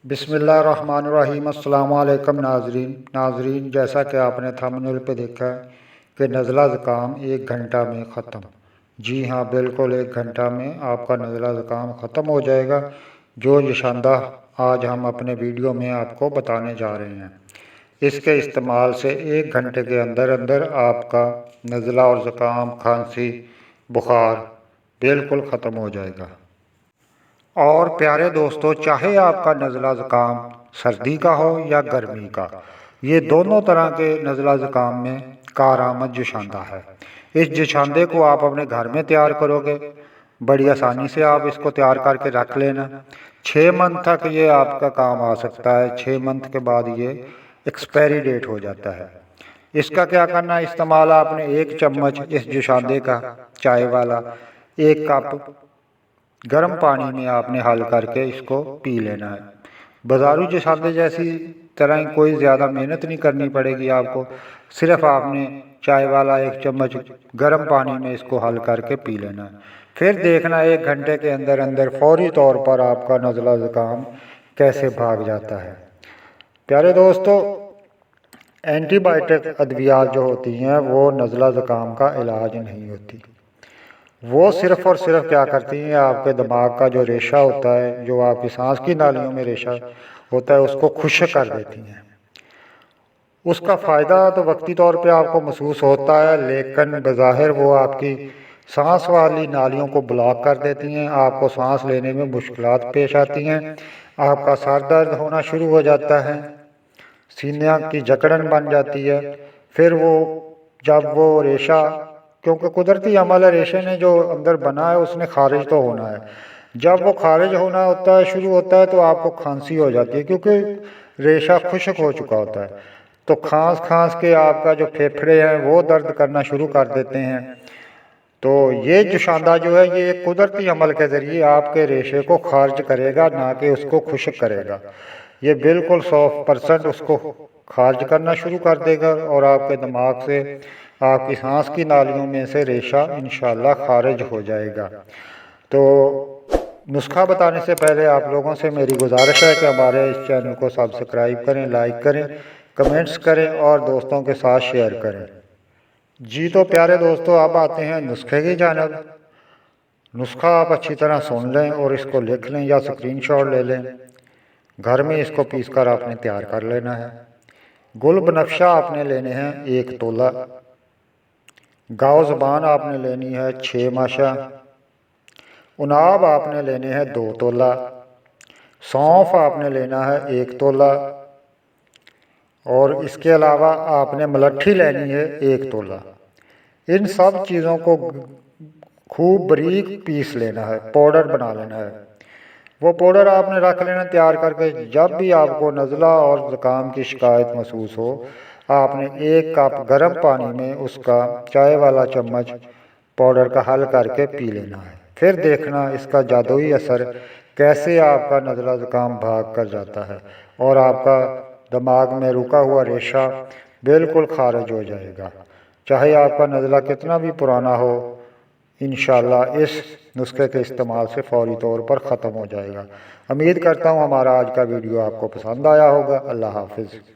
बिस्मिल्लाहिर्रहमानिर्रहीम। अस्सलाम वालेकुम नाजरीन, जैसा कि आपने थंबनेल पे देखा है कि नज़ला ज़ुकाम 1 घंटा में ख़त्म। जी हाँ, बिल्कुल 1 घंटा में आपका नज़ला ज़ुकाम ख़त्म हो जाएगा। जो निशानदा आज हम अपने वीडियो में आपको बताने जा रहे हैं, इसके इस्तेमाल से 1 घंटे के अंदर अंदर आपका नज़ला और ज़ुकाम, खांसी, बुखार बिल्कुल ख़त्म हो जाएगा। और प्यारे दोस्तों, चाहे आपका नज़ला ज़ुकाम सर्दी का हो या गर्मी का, ये दोनों तरह के नज़ला ज़ुकाम में कारआमद जुशांदा है। इस जुशांदे को आप अपने घर में तैयार करोगे, बड़ी आसानी से आप इसको तैयार करके रख लेना। 6 मंथ तक ये आपका काम आ सकता है। 6 मंथ के बाद ये एक्सपायरी डेट हो जाता है। इसका क्या करना है, इस्तेमाल आपने 1 चम्मच इस जुशांदे का, चाय वाला, 1 कप गर्म पानी में आपने हल करके इसको पी लेना है। बाजारू जुशांदे जैसी तरह कोई ज़्यादा मेहनत नहीं करनी पड़ेगी आपको। सिर्फ आपने चाय वाला 1 चम्मच गर्म पानी में इसको हल करके पी लेना है। फिर देखना 1 घंटे के अंदर अंदर फौरी तौर पर आपका नज़ला ज़ुकाम कैसे भाग जाता है। प्यारे दोस्तों, एंटीबायोटिक अद्वियात जो होती हैं वो नज़ला ज़ुकाम का इलाज नहीं होती। वो सिर्फ़ और सिर्फ क्या करती हैं, आपके दिमाग का जो रेशा होता है, जो आपकी सांस की नालियों में रेशा होता है, उसको खुश्क कर देती हैं। उसका फ़ायदा तो वक्ती तौर पे आपको महसूस होता है, लेकिन बज़ाहिर वो आपकी सांस वाली नालियों को ब्लॉक कर देती हैं। आपको सांस लेने में मुश्किलात पेश आती हैं। आपका सर दर्द होना शुरू हो जाता है, सीने की जकड़न बन जाती है। फिर वो जब वो रेशा, क्योंकि कुदरती अमल है, रेशे ने जो अंदर बना है उसने खारिज तो होना है। जब वो खारिज होना होता है, शुरू होता है, तो आपको खांसी हो जाती है, क्योंकि रेशा खुश्क हो चुका होता है। तो खांस खांस के आपका जो फेफड़े हैं वो दर्द करना शुरू कर देते हैं। तो ये जुशांदा जो है, ये एक कुदरती अमल के ज़रिए आपके रेशे को खारिज करेगा, ना कि उसको खुश्क करेगा। ये बिल्कुल 100% उसको खारिज करना शुरू कर देगा और आपके दिमाग से, आपकी सांस की नालियों में से रेशा इंशाल्लाह खारिज हो जाएगा। तो नुस्खा बताने से पहले आप लोगों से मेरी गुजारिश है कि हमारे इस चैनल को सब्सक्राइब करें, लाइक करें, कमेंट्स करें और दोस्तों के साथ शेयर करें। जी तो प्यारे दोस्तों, अब आते हैं नुस्खे की जानिब। नुस्खा आप अच्छी तरह सुन लें और इसको लिख लें या स्क्रीनशॉट ले लें। घर में इसको पीस कर आपने तैयार कर लेना है। गुल बनफशा आपने लेने हैं 1 तोला। गाओ ज़बान आपने लेनी है 6 माशा। उनाब आपने लेने हैं 2 तोला। सौंफ आपने लेना है 1 तोला। और इसके अलावा आपने मलट्ठी लेनी है 1 तोला। इन सब चीज़ों को खूब बारीक पीस लेना है, पाउडर बना लेना है। वो पाउडर आपने रख लेना तैयार करके। जब भी आपको नज़ला और ज़ुकाम की शिकायत महसूस हो, आपने 1 कप गर्म पानी में उसका चाय वाला चम्मच पाउडर का हल करके पी लेना है। फिर देखना इसका जादुई असर कैसे आपका नज़ला ज़ुकाम भाग कर जाता है और आपका दिमाग में रुका हुआ रेशा बिल्कुल खारिज हो जाएगा। चाहे आपका नज़ला कितना भी पुराना हो, इंशाल्लाह इस नुस्खे के इस्तेमाल से फौरी तौर पर ख़त्म हो जाएगा। उम्मीद करता हूँ हमारा आज का वीडियो आपको पसंद आया होगा। अल्लाह हाफिज़।